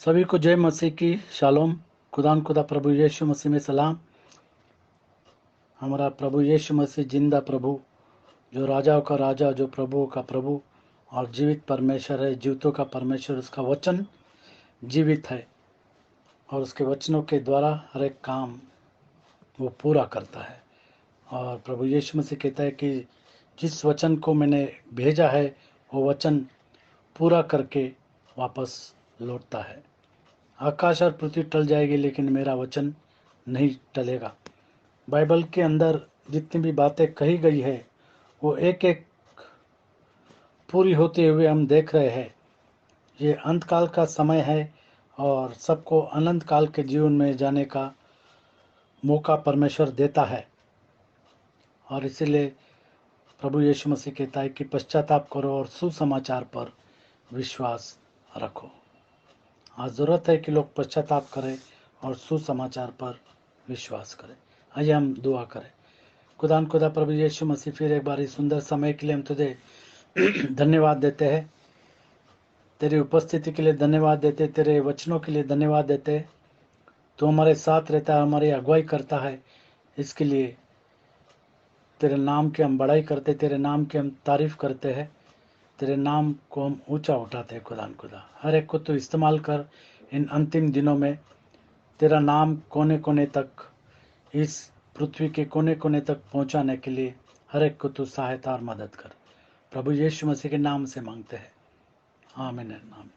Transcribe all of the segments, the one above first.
सभी को जय मसीह की शालोम। खुदा प्रभु यीशु मसीह में सलाम। हमारा प्रभु यीशु मसीह जिंदा प्रभु, जो राजाओं का राजा, जो प्रभुओं का प्रभु और जीवित परमेश्वर है, जीवितों का परमेश्वर। उसका वचन जीवित है और उसके वचनों के द्वारा हर एक काम वो पूरा करता है। और प्रभु यीशु मसीह कहता है कि जिस वचन को मैंने भेजा है वो वचन पूरा करके वापस लौटता है। आकाश और पृथ्वी टल जाएगी लेकिन मेरा वचन नहीं टलेगा। बाइबल के अंदर जितनी भी बातें कही गई है वो एक एक पूरी होते हुए हम देख रहे हैं। ये अंत काल का समय है और सबको अनंत काल के जीवन में जाने का मौका परमेश्वर देता है। और इसीलिए प्रभु यीशु मसीह कहता है कि पश्चाताप करो और सुसमाचार पर विश्वास रखो। आज ज़रूरत है कि लोग पश्चाताप करें और सुसमाचार पर विश्वास करें। आइए हम दुआ करें। खुदा प्रभु यीशु मसीह, फिर एक बार इस सुंदर समय के लिए हम तुझे धन्यवाद देते हैं। तेरी उपस्थिति के लिए धन्यवाद देते, तेरे वचनों के लिए धन्यवाद देते। तू हमारे साथ रहता है, हमारी अगुवाई करता है। इसके लिए तेरे नाम की हम बड़ाई करते, तेरे नाम की हम तारीफ करते हैं, तेरे नाम को हम ऊंचा उठाते हैं। खुदा हर एक को तू इस्तेमाल कर। इन अंतिम दिनों में तेरा नाम कोने कोने तक, इस पृथ्वी के कोने कोने तक पहुंचाने के लिए हर एक को तू सहायता और मदद कर। प्रभु यीशु मसीह के नाम से मांगते हैं, आमीन आमीन।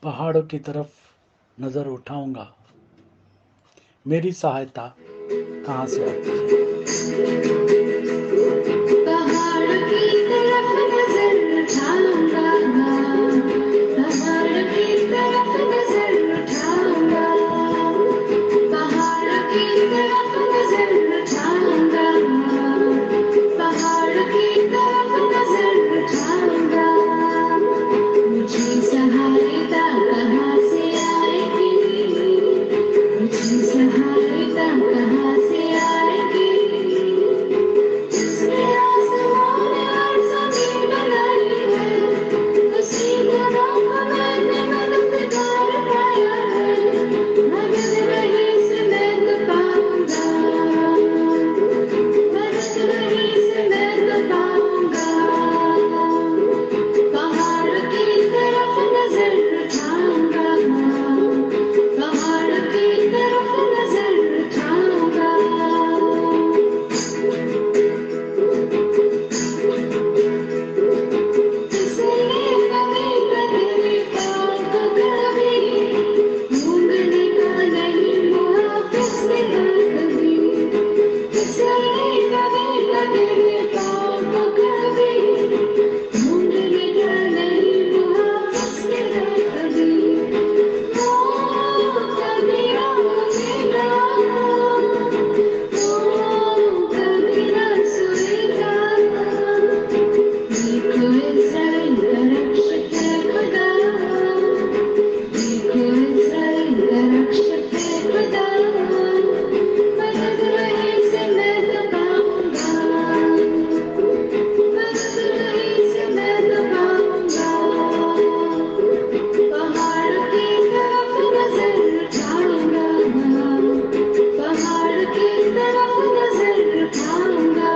पहाड़ों की तरफ नजर उठाऊंगा, मेरी सहायता कहाँ से आती है। पहाड़ की तरफ नजर उठाऊंगा, पहाड़ की तरफ नजर उठाऊंगा, पहाड़ की तरफ नजर उठाऊंगा, पहाड़ की तरफ नजर उठाऊंगा। मुझे सहायता कहाँ से आएगी, मुझे सहायता कहाँ से आएगी। जिसने आसमान और जमीन बनाई है, उसी तरह मैंने मददगार पाया है। मदद वहीं से मैं तो पाऊंगा, मदद वहीं से मैं तो पाऊंगा। पहाड़ की तरफ नजर उठाऊंगा, पहाड़ की तरफ नजर उठाऊंगा। इसलिए कभी कभी पाँव को कभी मूंगने का नहीं हुआ, फिसलेगा कभी। इसलिए कभी कभी पाँव को कभी मूंगने का नहीं हुआ, फिसलेगा कभी। कभी रोएगा, कभी ना सोएगा। देखो इस्राएल का रक्षक है खुदा, देखो इस्राएल का रक्षक है खुदा। मदद वहीं से मैं तो पाऊंगा, मदद वहीं से मैं तो पाऊंगा। पहाड़ की तरफ नजर उठाऊंगा, पहाड़ की तरफ नजर उठाऊंगा।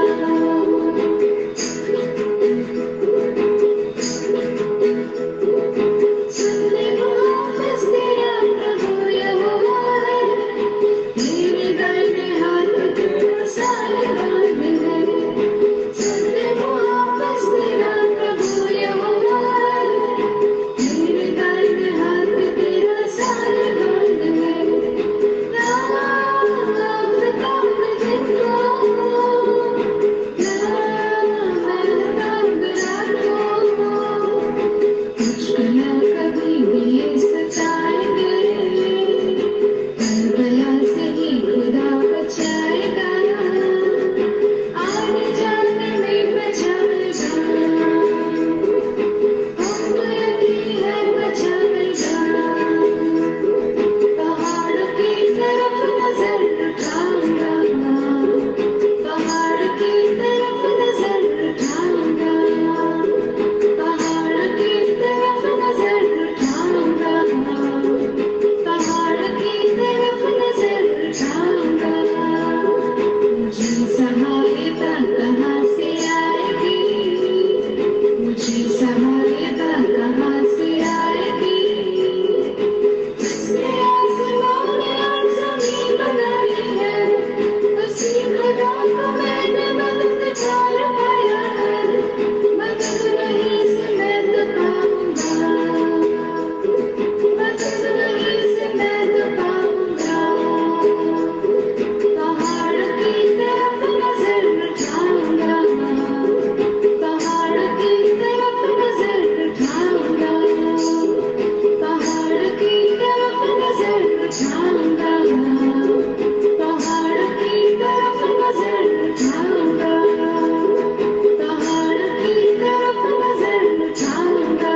सहायता कहाँ से आएगी? जिसने आसमान और जमीन बनाई है, उसी खुदा को मैंने मददगार पाया है। मदद वहीं से मैं तो पाऊंगा, मदद वहीं से मैं तो पाऊंगा। पहाड़ की तरफ नजर उठाऊंगा, पहाड़ की तरफ नजर उठाऊंगा, पहाड़ की तरफ नजर उठाऊंगा, पहाड़ की तरफ नजर उठाऊंगा, पहाड़ की तरफ नजर उठाऊंगा,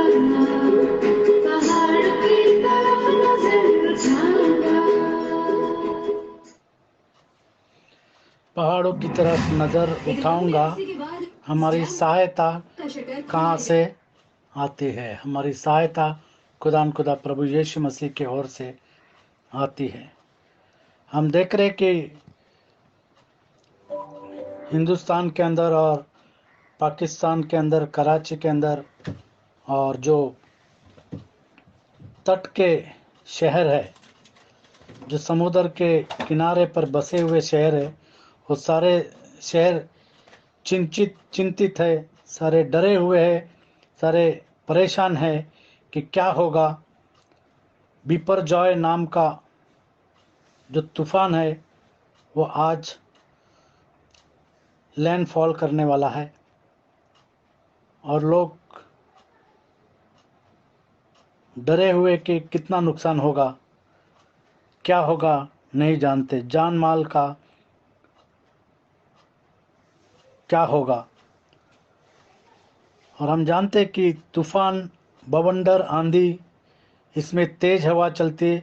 पहाड़ की तरफ नजर उठाऊंगा। पहाड़ों की तरफ नज़र उठाऊंगा, हमारी सहायता कहाँ से आती है? हमारी सहायता खुदा प्रभु यीशु मसीह की ओर से आती है। हम देख रहे कि हिंदुस्तान के अंदर और पाकिस्तान के अंदर, कराची के अंदर और जो तट के शहर है, जो समुद्र के किनारे पर बसे हुए शहर है, वो सारे शहर चिंतित है, सारे डरे हुए हैं, सारे परेशान है कि क्या होगा। बिपरजॉय नाम का जो तूफान है वो आज लैंडफॉल करने वाला है और लोग डरे हुए कि कितना नुकसान होगा, क्या होगा नहीं जानते, जान माल का क्या होगा। और हम जानते कि तूफान, बवंडर, आंधी, इसमें तेज हवा चलती,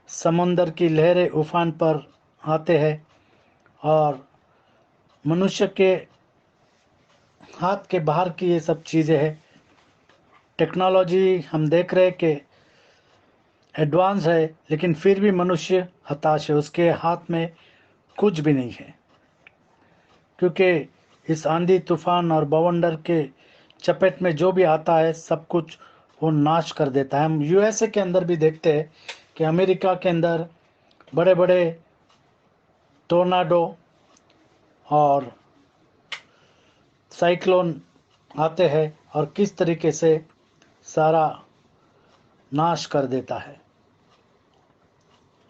समुंदर की लहरें उफान पर आते हैं और मनुष्य के हाथ के बाहर की ये सब चीज़ें हैं। टेक्नोलॉजी हम देख रहे हैं कि एडवांस है, लेकिन फिर भी मनुष्य हताश है, उसके हाथ में कुछ भी नहीं है, क्योंकि इस आंधी, तूफान और बवंडर के चपेट में जो भी आता है सब कुछ वो नाश कर देता है। हम यूएसए के अंदर भी देखते हैं कि अमेरिका के अंदर बड़े बड़े टोर्नाडो और साइक्लोन आते हैं और किस तरीके से सारा नाश कर देता है।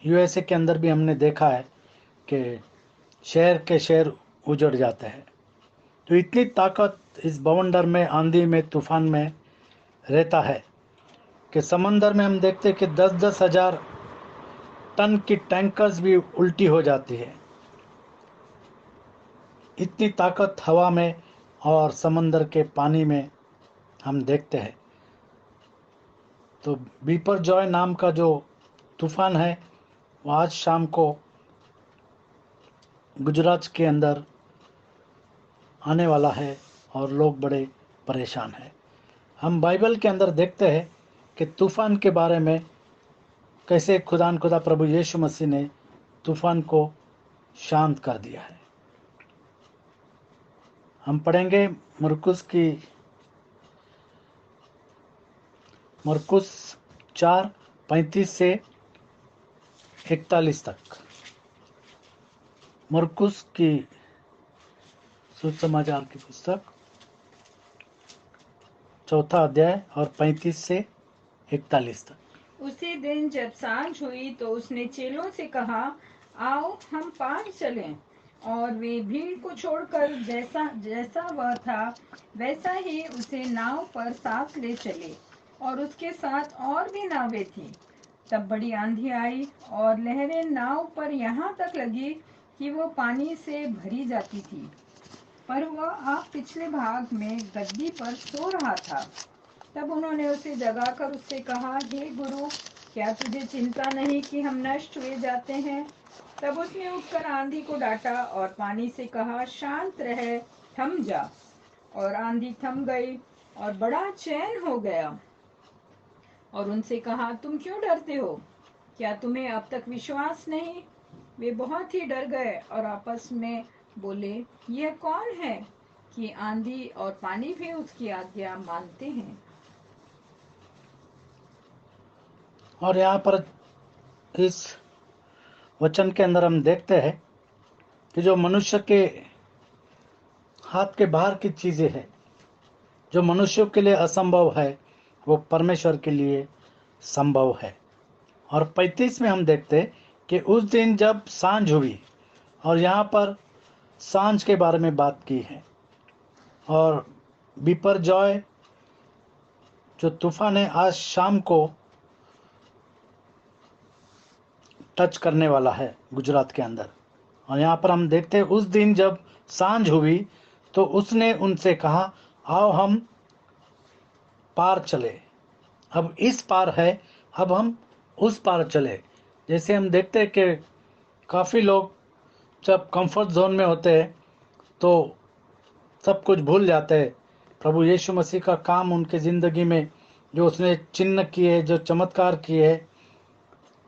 यूएसए के अंदर भी हमने देखा है कि शहर के शहर उजड़ जाते हैं। तो इतनी ताकत इस बवंडर में, आंधी में, तूफान में रहता है कि समंदर में हम देखते हैं कि 10-10 हजार टन की टैंकर्स भी उल्टी हो जाती है। इतनी ताकत हवा में और समंदर के पानी में हम देखते हैं। तो बिपरजॉय नाम का जो तूफान है वो आज शाम को गुजरात के अंदर आने वाला है और लोग बड़े परेशान हैं। हम बाइबल के अंदर देखते हैं कि तूफान के बारे में कैसे खुदा प्रभु यीशु मसीह ने तूफान को शांत कर दिया है। हम पढ़ेंगे मरकुस 4:35 से 41 तक। मरकुस की सुसमाचार की पुस्तक 4 अध्याय और 35 से 41 तक। उसी दिन जब सांझ हुई तो उसने चेलों से कहा, आओ हम पार चलें। और वे भीड़ को छोड़कर जैसा जैसा वह था वैसा ही उसे नाव पर साथ ले चले, और उसके साथ और भी नावें थीं। तब बड़ी आंधी आई और लहरें नाव पर यहाँ तक लगी कि वो पानी से भरी जाती थी, पर वह आप पिछले भाग में गद्दी पर सो रहा था। तब उन्होंने उसे जगाकर उससे कहा, हे गुरु, क्या तुझे चिंता नहीं कि हम नष्ट हुए जाते हैं? तब उसने उठकर आंधी को डांटा और पानी से कहा, शांत रह, थम जा। और आंधी थम गई और बड़ा चैन हो गया। और उनसे कहा, तुम क्यों डरते हो? क्या तुम्हें अब तक विश्वास नहीं? वे बहुत ही डर गए और आपस में बोले, यह कौन है कि आंधी और पानी भी उसकी आज्ञा मानते हैं। और यहाँ पर इस वचन के अंदर हम देखते हैं कि जो मनुष्य के हाथ के बाहर की चीजें हैं, जो मनुष्यों के लिए असंभव है, वो परमेश्वर के लिए संभव है। और 35 में हम देखते हैं कि उस दिन जब सांझ हुई, और यहाँ पर सांझ के बारे में बात की है, और बिपरजॉय जो तूफान है आज शाम को टच करने वाला है गुजरात के अंदर। और यहाँ पर हम देखते हैं उस दिन जब सांझ हुई तो उसने उनसे कहा, आओ हम पार चले। अब इस पार है, अब हम उस पार चले। जैसे हम देखते हैं कि काफ़ी लोग जब कंफर्ट जोन में होते हैं तो सब कुछ भूल जाते हैं। प्रभु यीशु मसीह का काम उनके ज़िंदगी में, जो उसने चिन्ह किए, जो चमत्कार किए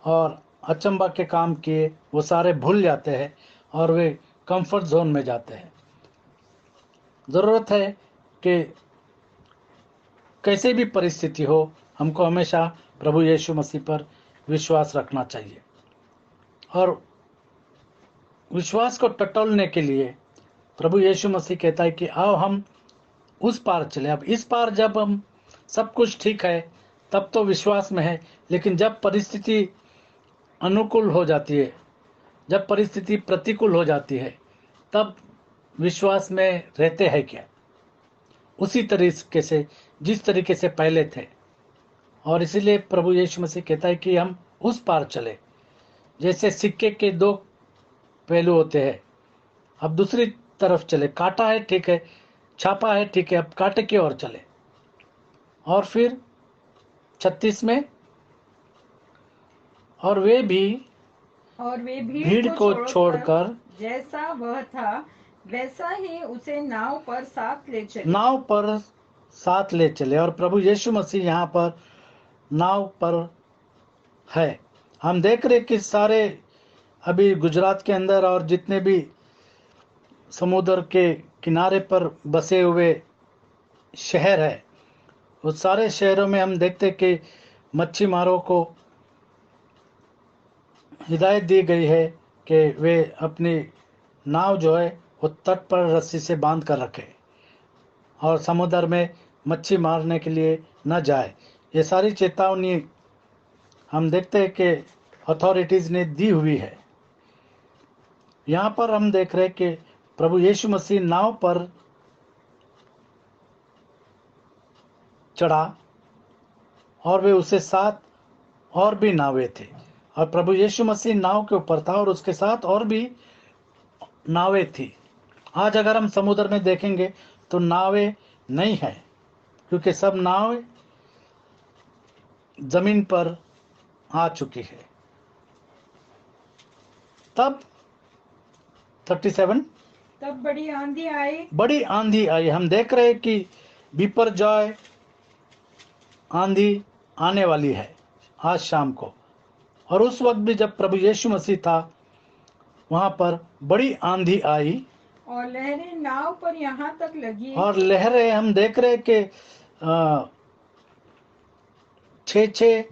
और अचंबा के काम किए, वो सारे भूल जाते हैं और वे कंफर्ट जोन में जाते हैं। ज़रूरत है कि कैसे भी परिस्थिति हो, हमको हमेशा प्रभु यीशु मसीह पर विश्वास रखना चाहिए। और विश्वास को टटोलने के लिए प्रभु यीशु मसीह कहता है कि आओ हम उस पार चले। अब इस पार जब हम सब कुछ ठीक है तब तो विश्वास में है, लेकिन जब परिस्थिति अनुकूल हो जाती है, जब परिस्थिति प्रतिकूल हो जाती है, तब विश्वास में रहते हैं क्या? उसी तरीके से जिस तरीके से पहले थे। और इसीलिए प्रभु यीशु मसीह कहता है कि हम उस पार चले। जैसे सिक्के के दो पहलू होते हैं, अब दूसरी तरफ चले। काटा है ठीक है, छापा है ठीक है, अब काटे की ओर चले। और फिर 36 में, और वे भीड़ को छोड़कर जैसा वह था वैसा ही उसे नाव पर साथ ले चले। नाव पर साथ ले चले। और प्रभु यीशु मसीह यहाँ पर नाव पर है। हम देख रहे कि सारे अभी गुजरात के अंदर और जितने भी समुद्र के किनारे पर बसे हुए शहर है, उस सारे शहरों में हम देखते कि मच्छी मारों को हिदायत दी गई है कि वे अपनी नाव जो है वो तट पर रस्सी से बांध कर रखें और समुद्र में मच्छी मारने के लिए न जाए। ये सारी चेतावनी हम देखते हैं कि अथॉरिटीज़ ने दी हुई है। यहाँ पर हम देख रहे हैं कि प्रभु यीशु मसीह नाव पर चढ़ा और वे उसके साथ और भी नावें थे, और प्रभु यीशु मसीह नाव के ऊपर था और उसके साथ और भी नावें थी। आज अगर हम समुद्र में देखेंगे तो नावें नहीं है, क्योंकि सब नावें जमीन पर आ चुकी है। तब 37, तब बड़ी आंधी आई। बड़ी आंधी आई। हम देख रहे हैं कि बिपरजॉय आंधी आने वाली है आज शाम को। और उस वक्त भी जब प्रभु यीशु मसीह था, वहां पर बड़ी आंधी आई और लहरें नाव पर यहाँ तक लगी। और लहरें हम देख रहे कि 6-6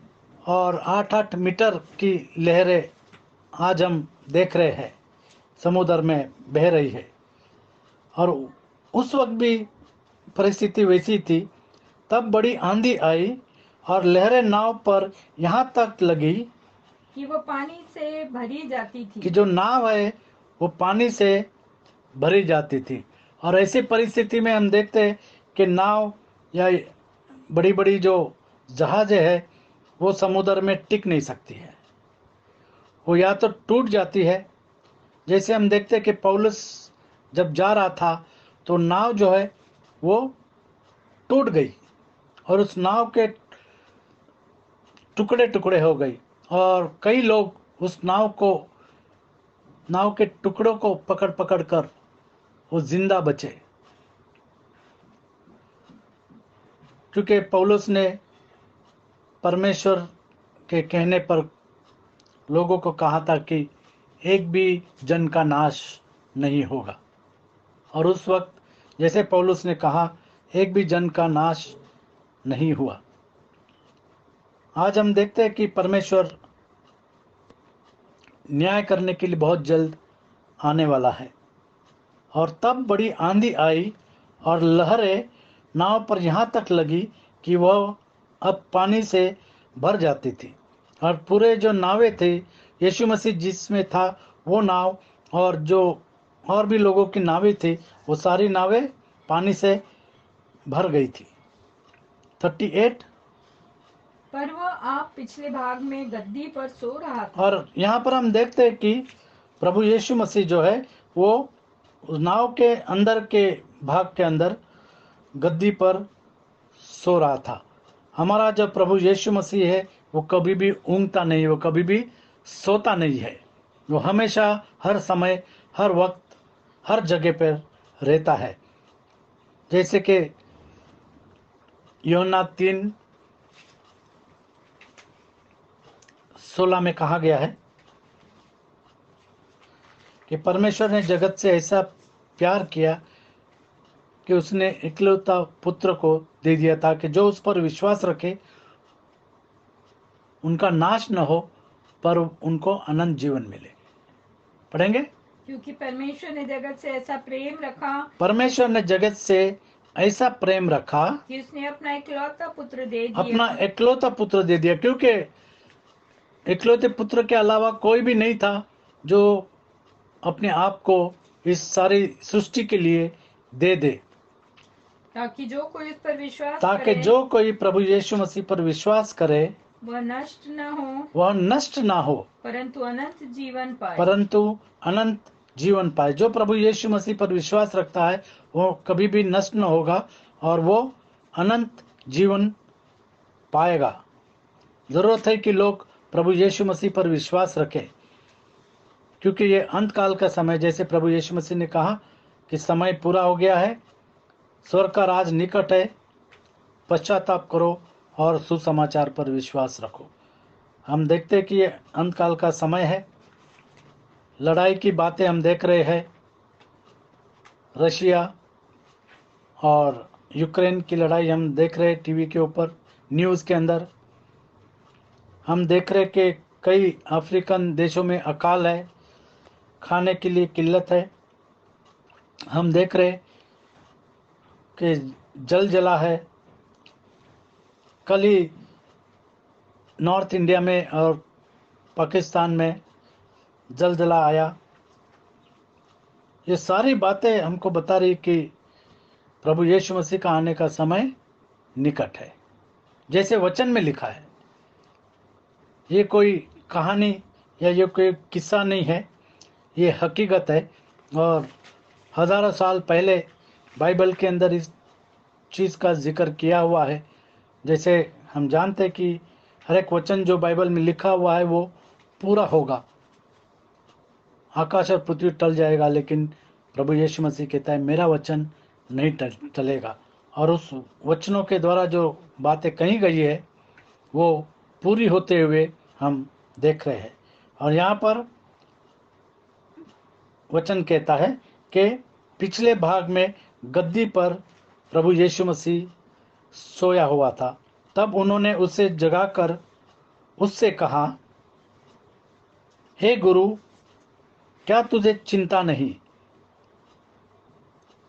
और 8-8 मीटर की लहरें आज हम देख रहे हैं समुद्र में बह रही है। और उस वक्त भी परिस्थिति वैसी थी। तब बड़ी आंधी आई और लहरें नाव पर यहाँ तक लगी कि वो पानी से भरी जाती थी। कि जो नाव है वो पानी से भरी जाती थी। और ऐसी परिस्थिति में हम देखते हैं कि नाव या बड़ी बड़ी जो जहाज़ें हैं वो समुद्र में टिक नहीं सकती है, वो या तो टूट जाती है। जैसे हम देखते हैं कि पौलुस जब जा रहा था तो नाव जो है वो टूट गई और उस नाव के टुकड़े टुकड़े हो गई, और कई लोग उस नाव के टुकड़ों को पकड़ पकड़ कर वो जिंदा बचे, क्योंकि पौलुस ने परमेश्वर के कहने पर लोगों को कहा था कि एक भी जन का नाश नहीं होगा। और उस वक्त जैसे पौलुस ने कहा, एक भी जन का नाश नहीं हुआ। आज हम देखते हैं कि परमेश्वर न्याय करने के लिए बहुत जल्द आने वाला है। और तब बड़ी आंधी आई और लहरें नाव पर यहाँ तक लगी कि वह अब पानी से भर जाती थी, और पूरे जो नावें थे, यीशु मसीह जिसमें था वो नाव, और जो और भी लोगों की नावें थी, वो सारी नावें पानी से भर गई थी। 38। पर वह आप पिछले भाग में गद्दी पर सो रहा था। और यहाँ पर हम देखते हैं कि प्रभु यीशु मसीह जो है वो उस नाव के अंदर के भाग के अंदर गद्दी पर सो रहा था। हमारा जो प्रभु यीशु मसीह है वो कभी भी ऊँघता नहीं, वो कभी भी सोता नहीं है। वो हमेशा, हर समय, हर वक्त, हर जगह पर रहता है। जैसे कि यूहन्ना 3:16 में कहा गया है कि परमेश्वर ने जगत से ऐसा प्यार किया कि उसने इकलौता पुत्र को दे दिया, ताकि जो उस पर विश्वास रखे उनका नाश न हो, पर उनको अनंत जीवन मिले। पढ़ेंगे। क्योंकि परमेश्वर ने जगत से ऐसा प्रेम रखा परमेश्वर ने जगत से ऐसा प्रेम रखा कि उसने अपना इकलौता पुत्र दे अपना दिया इकलौता पुत्र दे दिया, क्योंकि इकलौते पुत्र के अलावा कोई भी नहीं था जो अपने आप को इस सारी सृष्टि के लिए दे दे, ताकि जो कोई इस पर विश्वास ताकि करे जो कोई प्रभु यीशु मसीह पर विश्वास करे वह नष्ट न हो वह नष्ट ना हो, परंतु अनंत जीवन पाए। परंतु अनंत जीवन पाए। जो प्रभु यीशु मसीह पर विश्वास रखता है वो कभी भी नष्ट न होगा और वो अनंत जीवन पाएगा। जरूरत है कि लोग प्रभु यीशु मसीह पर विश्वास रखें, क्योंकि ये अंत काल का समय, जैसे प्रभु यीशु मसीह ने कहा कि समय पूरा हो गया है, स्वर्ग का राज निकट है, पश्चाताप करो और सुसमाचार पर विश्वास रखो। हम देखते हैं कि ये अंत काल का समय है। लड़ाई की बातें हम देख रहे हैं, रशिया और यूक्रेन की लड़ाई हम देख रहे हैं टीवी के ऊपर, न्यूज़ के अंदर। हम देख रहे कि कई अफ्रीकन देशों में अकाल है, खाने के लिए किल्लत है। हम देख रहे कि जल जला है। कल ही नॉर्थ इंडिया में और पाकिस्तान में जलजला आया। ये सारी बातें हमको बता रही कि प्रभु यीशु मसीह का आने का समय निकट है, जैसे वचन में लिखा है। ये कोई कहानी या ये कोई किस्सा नहीं है, ये हकीकत है। और हजारों साल पहले बाइबल के अंदर इस चीज़ का जिक्र किया हुआ है। जैसे हम जानते हैं कि हर एक वचन जो बाइबल में लिखा हुआ है वो पूरा होगा। आकाश और पृथ्वी टल जाएगा, लेकिन प्रभु यीशु मसीह कहता है मेरा वचन नहीं टलेगा। और उस वचनों के द्वारा जो बातें कही गई है वो पूरी होते हुए हम देख रहे हैं। और यहाँ पर वचन कहता है कि पिछले भाग में गद्दी पर प्रभु यीशु मसीह सोया हुआ था। तब उन्होंने उसे जगाकर उससे कहा, हे गुरु, क्या तुझे चिंता नहीं?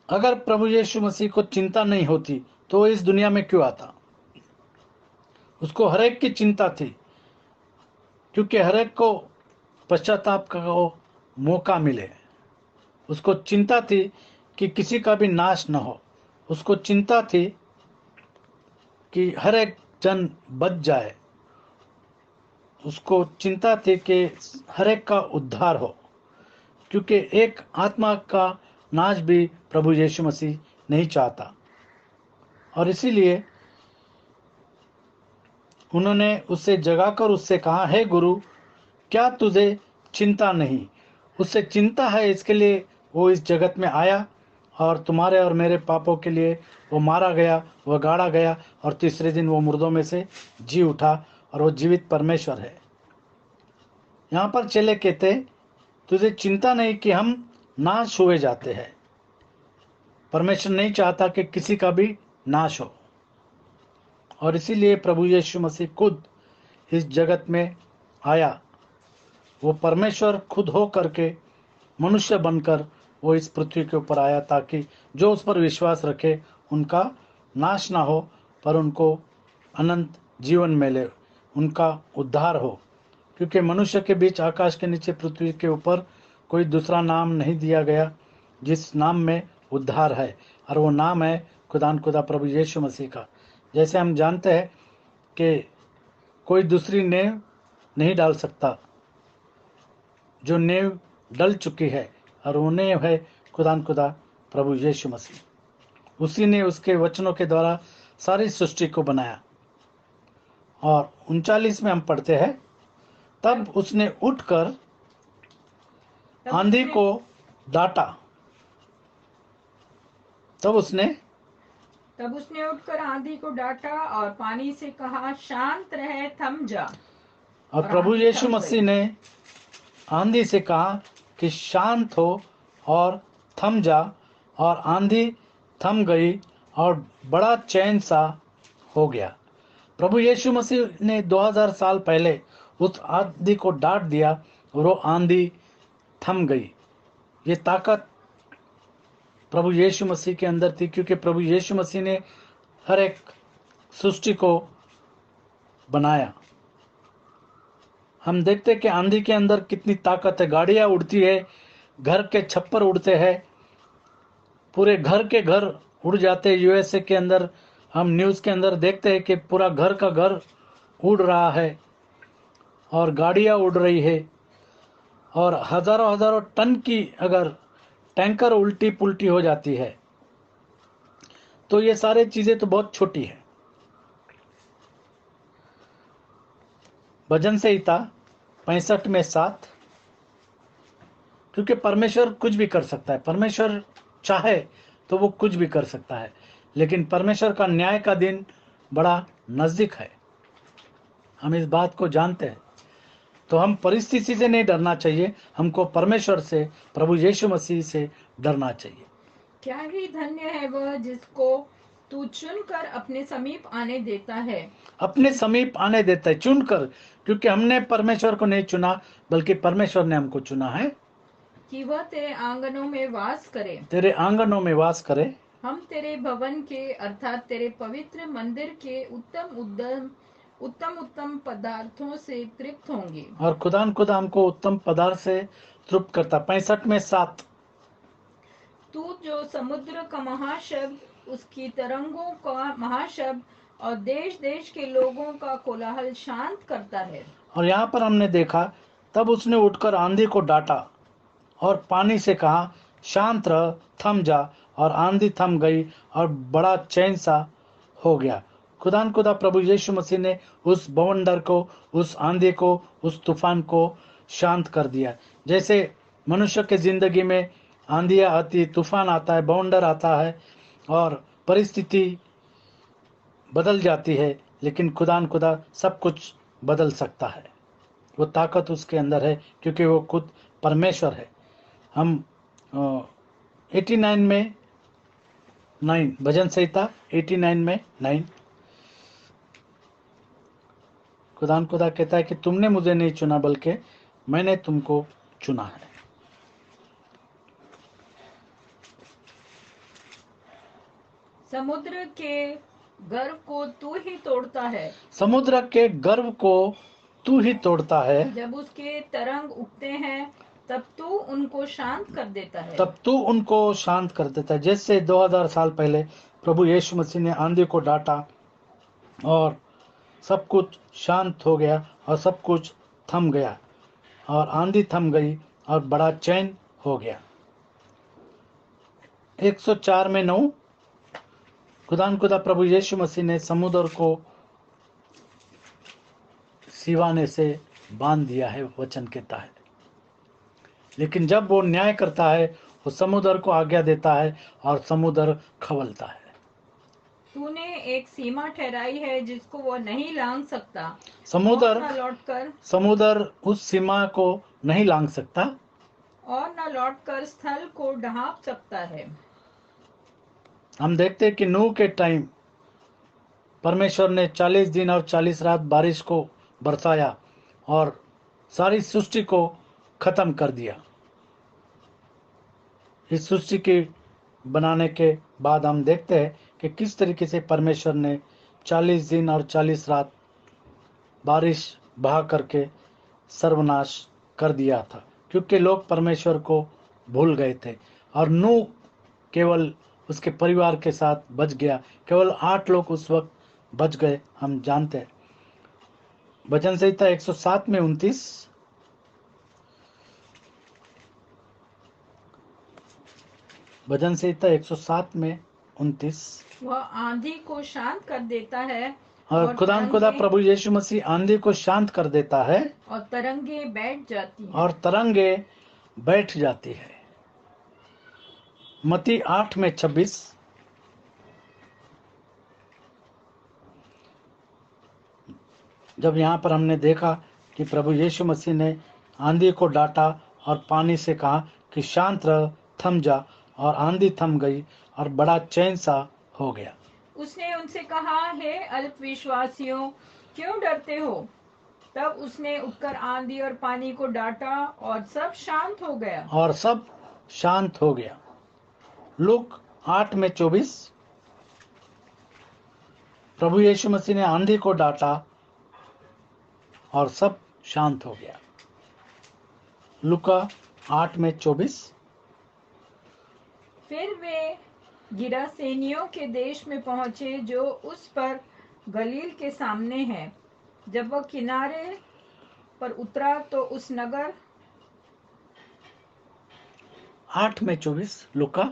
अगर प्रभु यीशु मसीह को चिंता नहीं होती तो वो इस दुनिया में क्यों आता? उसको हर एक की चिंता थी, क्योंकि हर एक को पश्चाताप का मौका मिले। उसको चिंता थी कि किसी का भी नाश न हो। उसको चिंता थी कि हर एक जन बच जाए। उसको चिंता थी कि हर एक का उद्धार हो, क्योंकि एक आत्मा का नाश भी प्रभु यीशु मसीह नहीं चाहता। और इसीलिए उन्होंने उससे जगाकर उससे कहा, हे गुरु, क्या तुझे चिंता नहीं? उससे चिंता है, इसके लिए वो इस जगत में आया और तुम्हारे और मेरे पापों के लिए वो मारा गया, वो गाड़ा गया और तीसरे दिन वो मुर्दों में से जी उठा और वो जीवित परमेश्वर है। यहाँ पर चेले कहते, तुझे चिंता नहीं कि हम नाश हुए जाते हैं। परमेश्वर नहीं चाहता कि किसी का भी नाश हो, और इसीलिए प्रभु यीशु मसीह खुद इस जगत में आया, वो परमेश्वर खुद हो करके मनुष्य बनकर वो इस पृथ्वी के ऊपर आया, ताकि जो उस पर विश्वास रखे उनका नाश ना हो, पर उनको अनंत जीवन मिले, उनका उद्धार हो। क्योंकि मनुष्य के बीच आकाश के नीचे पृथ्वी के ऊपर कोई दूसरा नाम नहीं दिया गया जिस नाम में उद्धार है, और वो नाम है खुदान खुदा प्रभु यीशु मसीह का। जैसे हम जानते हैं कि कोई दूसरी नेव नहीं डाल सकता, जो नेव डल चुकी है, और वो नेव है खुदान खुदा प्रभु यीशु मसीह। उसी ने उसके वचनों के द्वारा सारी सृष्टि को बनाया। और 39 में हम पढ़ते हैं, तब उसने उठकर आंधी को डांटा। तब उसने उठकर आंधी को डांटा और पानी से कहा, शांत रहे, थम जा। और प्रभु यीशु मसीह ने आंधी से कहा कि शांत हो और थम जा, और आंधी थम गई और बड़ा चैन सा हो गया। प्रभु यीशु मसीह ने 2000 साल पहले उस आंधी को डांट दिया और वो आंधी थम गई। ये ताकत प्रभु यीशु मसीह के अंदर थी, क्योंकि प्रभु यीशु मसीह ने हर एक सृष्टि को बनाया। हम देखते कि आंधी के अंदर कितनी ताकत है। गाड़ियां उड़ती है, घर के छप्पर उड़ते हैं, पूरे घर के घर उड़ जाते हैं। यूएसए के अंदर हम न्यूज़ के अंदर देखते हैं कि पूरा घर का घर उड़ रहा है और गाड़ियां उड़ रही है, और हजारों हजारों टन की अगर टैंकर उल्टी पुल्टी हो जाती है, तो ये सारी चीजें तो बहुत छोटी है। भजन संहिता 65 में 7, क्योंकि परमेश्वर कुछ भी कर सकता है। परमेश्वर चाहे तो वो कुछ भी कर सकता है, लेकिन परमेश्वर का न्याय का दिन बड़ा नजदीक है। हम इस बात को जानते हैं। तो हम परिस्थिति से नहीं डरना चाहिए, हमको परमेश्वर से, प्रभु यीशु मसीह से डरना चाहिए। क्या ही धन्य है वह जिसको तू चुनकर अपने समीप आने देता है। अपने समीप आने देता है, चुनकर, क्योंकि हमने परमेश्वर को नहीं चुना, बल्कि परमेश्वर ने हमको चुना है कि वह तेरे आंगनों में वास करे। तेरे आंगनों में वास करे। हम तेरे भवन के अर्थात तेरे पवित्र मंदिर के उत्तम उत्तम पदार्थों से तृप्त होंगे। और खुदान खुदा हमको उत्तम पदार्थ से तृप्त करता। 65 में 7, तू जो समुद्र का महाशब्द, उसकी तरंगों का महाशब्द और देश देश के लोगों का कोलाहल शांत करता है। और यहाँ पर हमने देखा, तब उसने उठकर आंधी को डांटा और पानी से कहा, शांत रह, थम जा, और आंधी थम गई और बड़ा चैन सा हो गया। खुदान खुदा प्रभु यीशु मसीह ने उस बवंडर को, उस आंधी को, उस तूफान को शांत कर दिया। जैसे मनुष्य के जिंदगी में आंधियां आती, तूफान आता है, बवंडर आता है और परिस्थिति बदल जाती है, लेकिन खुदान खुदा सब कुछ बदल सकता है। वो ताकत उसके अंदर है, क्योंकि वो खुद परमेश्वर है। हम 89 में 9, भजन संहिता 89 में 9, खुदान खुदा कहता है कि तुमने मुझे नहीं चुना, बल्कि मैंने तुमको चुना है। समुद्र के गर्व को तू ही तोड़ता है। समुद्र के गर्व को तू ही तोड़ता है। जब उसके तरंग उठते हैं, तब तू उनको शांत कर देता है। तब तू उनको शांत कर देता है। जैसे 2000 साल पहले प्रभु यीशु मसीह ने आंधी को डांटा और सब कुछ शांत हो गया और सब कुछ थम गया, और आंधी थम गई और बड़ा चैन हो गया। 104 में 9, खुदान खुदा प्रभु यीशु मसीह ने समुद्र को सिवाने से बांध दिया है वचन के तहत। लेकिन जब वो न्याय करता है, वो समुद्र को आज्ञा देता है और समुद्र खवलता है। तूने एक सीमा ठहराई है जिसको वो नहीं लांघ सकता। समुद्र उस सीमा को नहीं लांघ सकता और न लौटकर स्थल को ढांप सकता है। हम देखते हैं कि नूह के टाइम परमेश्वर ने 40 दिन और 40 रात बारिश को बरसाया और सारी सृष्टि को खत्म कर दिया। इस सृष्टि के बनाने के बाद हम देखते हैं कि किस तरीके से परमेश्वर ने 40 दिन और 40 रात बारिश बहा करके सर्वनाश कर दिया था, क्योंकि लोग परमेश्वर को भूल गए थे। और नूह केवल उसके परिवार के साथ बच गया। केवल 8 लोग उस वक्त बच गए, हम जानते हैं। भजन संहिता 107 में 29, भजन संहिता 107 में 29, वह आंधी को शांत कर देता है और खुदा तरंगे- प्रभु यीशु मसीह आंधी को शांत कर देता है और तरंगे बैठ जाती हैं। और तरंगे बैठ जाती है। मत्ती 8 में 26, जब यहाँ पर हमने देखा कि प्रभु यीशु मसीह ने आंधी को डांटा और पानी से कहा कि शांत रह, थम जा, और आंधी थम गई और बड़ा चैन सा हो गया। उसने उनसे कहा, हे अल्पविश्वासियों, क्यों डरते हो? तब उसने उठकर आंधी और पानी को डांटा और सब शांत हो गया। और सब शांत हो गया। लूक 8 में 24, प्रभु यीशु मसीह ने आंधी को डांटा और सब शांत हो गया। लूका 8 में 24, फिर वे गिरासेनियों के देश में पहुंचे, जो उस पर गलील के सामने है। जब वह किनारे पर उतरा तो उस नगर 8 में 24 लूका।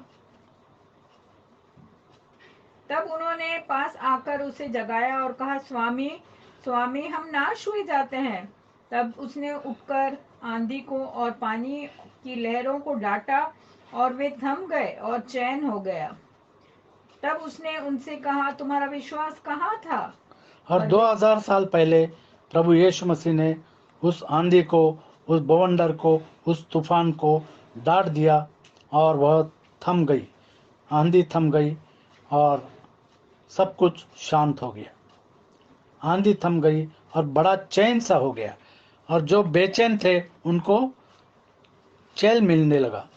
तब उन्होंने पास आकर उसे जगाया और कहा, स्वामी स्वामी, हम नाश हुए जाते हैं। तब उसने उठकर आंधी को और पानी की लहरों को डांटा और वे थम गए और चैन हो गया। तब उसने उनसे कहा, तुम्हारा विश्वास कहाँ था? और 2000 साल पहले प्रभु यीशु मसीह ने उस आंधी को, उस बवंडर को, उस तूफान को डांट दिया और वह थम गई। आंधी थम गई और सब कुछ शांत हो गया। आंधी थम गई और बड़ा चैन सा हो गया, और जो बेचैन थे उनको चैन मिलने लगा।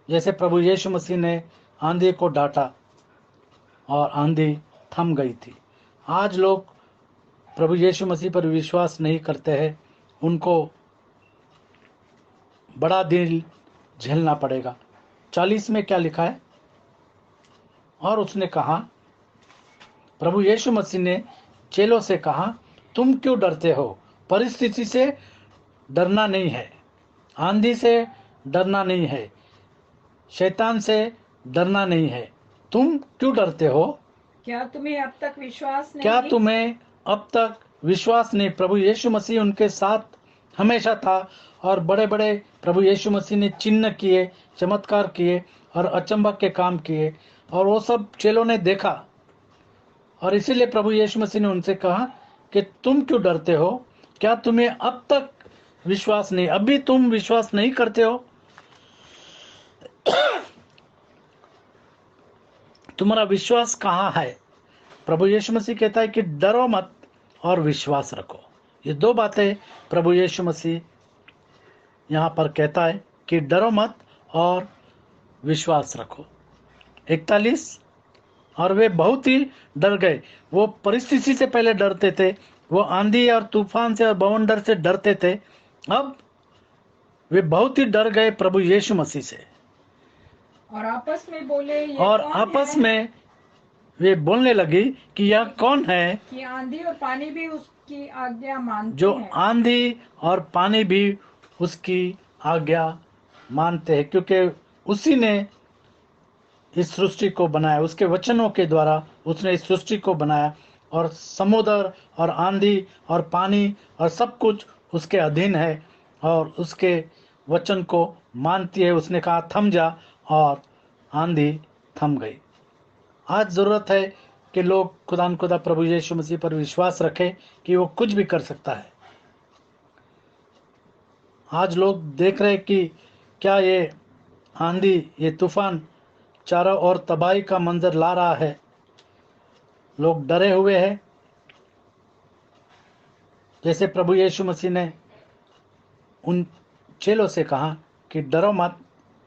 जैसे प्रभु यीशु मसीह ने आंधी को डांटा और आंधी थम गई थी। आज लोग प्रभु यीशु मसीह पर विश्वास नहीं करते हैं, उनको बड़ा दिल झेलना पड़ेगा। 40 में क्या लिखा है? और उसने कहा, प्रभु यीशु मसीह ने चेलों से कहा, तुम क्यों डरते हो? परिस्थिति से डरना नहीं है, आंधी से डरना नहीं है, शैतान से डरना नहीं है। तुम क्यों डरते हो? क्या तुम्हें अब तक विश्वास नहीं? क्या तुम्हें अब तक विश्वास नहीं? प्रभु यीशु मसीह उनके साथ हमेशा था, और बड़े बड़े प्रभु यीशु मसीह ने चिन्ह किए, चमत्कार किए और अचंभा के काम किए, और वो सब चेलों ने देखा। और इसीलिए प्रभु यीशु मसीह ने उनसे कहा कि तुम क्यों डरते हो? क्या तुम्हें अब तक विश्वास नहीं? अभी तुम विश्वास नहीं करते हो? तुम्हारा विश्वास कहाँ है? प्रभु यीशु मसीह कहता है कि डरो मत और विश्वास रखो। ये दो बातें प्रभु यीशु मसीह यहाँ पर कहता है कि डरो मत और विश्वास रखो। 41, और वे बहुत ही डर गए। वो परिस्थिति से पहले डरते थे, वो आंधी और तूफान से और बवंडर से डरते थे। अब वे बहुत ही डर गए प्रभु यीशु मसीह से, और आपस में बोले, ये और कौन आपस है में वे बोलने लगी कि यह कौन है कि आंधी और पानी भी उसकी आज्ञा मानते जो हैं। आंधी और पानी भी उसकी आज्ञा मानते हैं, क्योंकि उसी ने इस सृष्टि को बनाया। उसके वचनों के द्वारा उसने इस सृष्टि को बनाया, और समुद्र और आंधी और पानी और सब कुछ उसके अधीन है और उसके वचन को मानती है। उसने कहा थम जा, और आंधी थम गई। आज ज़रूरत है कि लोग खुदा प्रभु यीशु मसीह पर विश्वास रखें कि वो कुछ भी कर सकता है। आज लोग देख रहे हैं कि क्या ये आंधी, ये तूफान चारों ओर तबाही का मंजर ला रहा है। लोग डरे हुए हैं। जैसे प्रभु यीशु मसीह ने उन चेलों से कहा कि डरो मत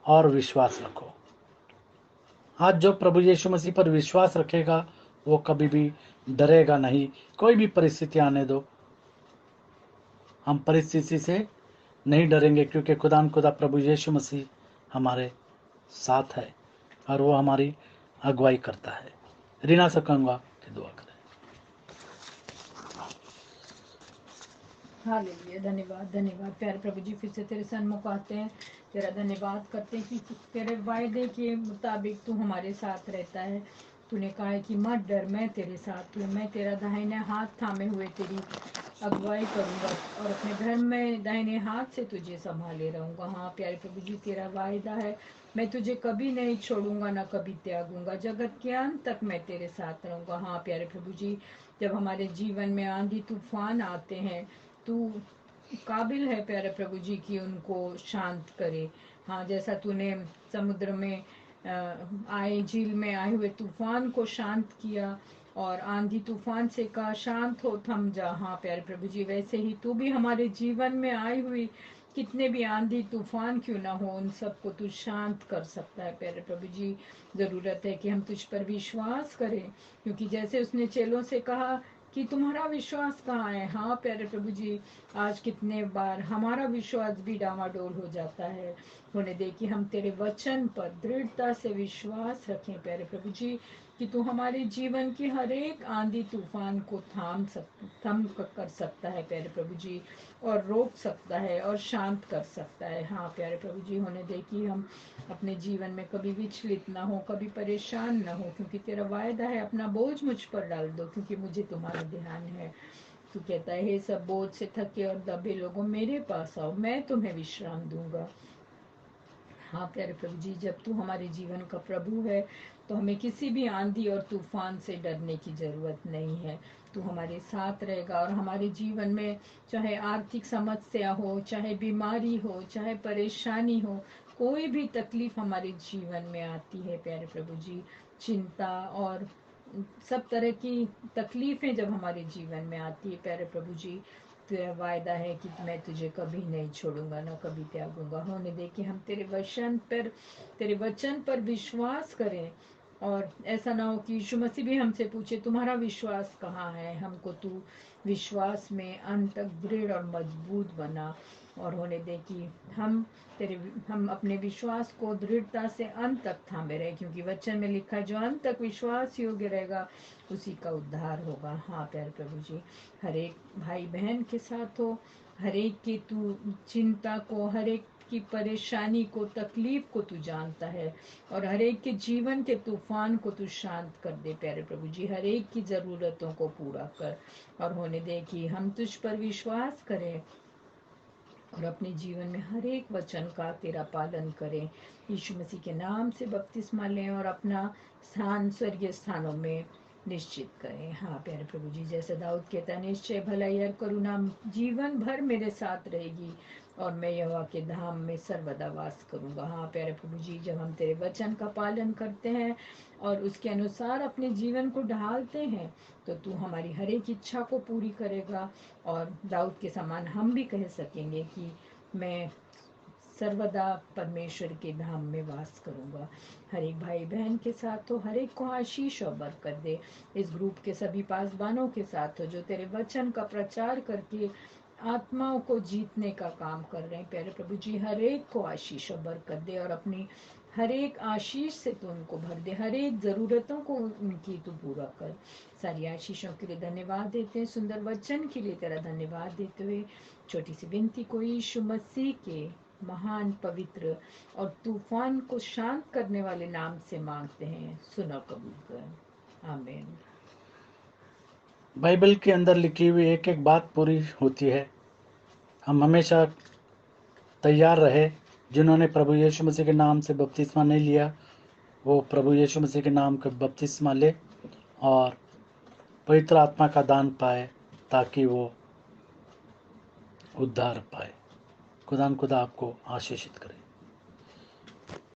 और विश्वास रखो। आज जो प्रभु यीशु मसीह पर विश्वास रखेगा वो कभी भी डरेगा नहीं। कोई भी परिस्थिति आने दो, हम परिस्थिति से नहीं डरेंगे, क्योंकि खुदा प्रभु यीशु मसीह हमारे साथ है और वो हमारी अगुवाई करता है। रीना से कहूँगा कि दुआ करें। हालेलुया। धन्यवाद धन्यवाद प्यारे प्रभु जी, फिर से तेरे सन्मुख आते हैं, तेरा धन्यवाद करते हैं कि तेरे वायदे के मुताबिक तू हमारे साथ रहता है। तूने कहा है कि मत डर, मैं तेरे साथ हूँ, मैं तेरा दाहिने हाथ थामे हुए तेरी अगुवाई करूंगा और अपने धर्म में दाहिने हाथ से तुझे संभाले रहूंगा। हाँ प्यारे प्रभु जी, तेरा वायदा है, मैं तुझे कभी नहीं छोड़ूंगा ना कभी त्यागूंगा, जगत के अंत तक मैं तेरे साथ रहूंगा। हाँ प्यारे प्रभु जी, जब हमारे जीवन में आंधी तूफान आते हैं, तू काबिल है प्यारे प्रभु जी की उनको शांत करे। हाँ, जैसा तूने समुद्र में आए, झील में आए हुए तूफान को शांत किया और आंधी तूफान से कहा शांत हो, थम जा। हाँ प्यारे प्रभु जी, वैसे ही तू भी हमारे जीवन में आई हुई कितने भी आंधी तूफान क्यों ना हो, उन सबको तू शांत कर सकता है प्यारे प्रभु जी। जरूरत है कि हम तुझ पर विश्वास करें, क्योंकि जैसे उसने चेलों से कहा कि तुम्हारा विश्वास कहाँ है। हाँ प्यारे प्रभु जी, आज कितने बार हमारा विश्वास भी डामाडोल हो जाता है। होने दे कि हम तेरे वचन पर दृढ़ता से विश्वास रखें प्यारे प्रभु जी, कि तू हमारे जीवन की हर एक आंधी तूफान को थम कर सकता है प्यारे प्रभु जी, और रोक सकता है और शांत कर सकता है। हाँ प्यारे प्रभु जी, होने दे कि हम अपने जीवन में कभी विचलित ना हो, कभी परेशान ना हो, क्योंकि तेरा वायदा है अपना बोझ मुझ पर डाल दो क्योंकि मुझे तुम्हारा ध्यान है। तू कहता है हे सब बोझ से थके और दबे लोगों मेरे पास आओ, मैं तुम्हें विश्राम दूंगा। हाँ प्यारे प्रभु जी, जब तू हमारे जीवन का प्रभु है तो हमें किसी भी आंधी और तूफान से डरने की जरूरत नहीं है। तू हमारे साथ रहेगा और हमारे जीवन में चाहे आर्थिक समस्या हो, चाहे बीमारी हो, चाहे परेशानी हो, कोई भी तकलीफ हमारे जीवन में आती है प्यारे प्रभु जी, चिंता और सब तरह की तकलीफें जब हमारे जीवन में आती है प्यारे प्रभु जी, तेरा वायदा है कि मैं तुझे कभी नहीं छोड़ूंगा ना कभी त्यागूंगा। होने दे कि हम तेरे वचन पर विश्वास करें, और ऐसा ना हो कि यीशु मसीह भी हमसे पूछे तुम्हारा विश्वास कहाँ है। हमको तू विश्वास में अंत तक दृढ़ और मजबूत बना, और होने दे कि हम अपने विश्वास को दृढ़ता से अंत तक थामे रहे, क्योंकि वचन में लिखा है जो अंत तक विश्वास योग्य रहेगा उसी का उद्धार होगा। हाँ प्यारे प्रभु जी, हर एक भाई बहन के साथ हो, हर एक की तू चिंता को, हर एक की परेशानी को, तकलीफ को तू जानता है, और हर एक के जीवन के तूफान को तू शांत कर दे प्यारे प्रभु जी, हर एक की जरूरतों को पूरा कर। और होने दे कि हम तुझ पर विश्वास करें और अपने जीवन में हर एक वचन का तेरा पालन करें। यीशु मसीह के नाम से बपतिस्मा लें और अपना स्थान स्वर्गीय स्थानों में निश्चित करें। हाँ प्यारे प्रभु जी, जैसे दाऊद कहता है निश्चय भलाई और करुणा जीवन भर मेरे साथ रहेगी और मैं यहोवा के धाम में सर्वदा वास करूंगा। हाँ प्यारे प्रभु जी, जब हम तेरे वचन का पालन करते हैं और उसके अनुसार अपने जीवन को ढालते हैं तो तू हमारी हर एक इच्छा को पूरी करेगा, और दाऊद के समान हम भी कह सकेंगे कि मैं सर्वदा परमेश्वर के धाम में वास करूंगा। हर एक भाई बहन के साथ हो, हर एक को आशीष और बरकत दे। इस ग्रुप के सभी पासवानों के साथ हो जो तेरे वचन का प्रचार करके आत्माओं को जीतने का काम कर रहे हैं प्यारे प्रभु जी, हर एक को आशीष और बरकत दे और अपनी हर एक आशीष से तू उनको भर दे, हर एक जरूरतों को उनकी तू पूरा कर। सारी आशीषों के लिए धन्यवाद देते हैं, सुंदर वचन के लिए तेरा धन्यवाद देते हुए छोटी सी विनती को यीशु मसीह के महान पवित्र और तूफान को शांत करने वाले नाम से मांगते हैं, सुनो कबूल कर, आमीन। बाइबल के अंदर लिखी हुई एक एक बात पूरी होती है। हम हमेशा तैयार रहे। जिन्होंने प्रभु यीशु मसीह के नाम से बपतिस्मा नहीं लिया वो प्रभु यीशु मसीह के नाम का बपतिस्मा ले और पवित्र आत्मा का दान पाए ताकि वो उद्धार पाए। खुदा आपको आशीषित करे।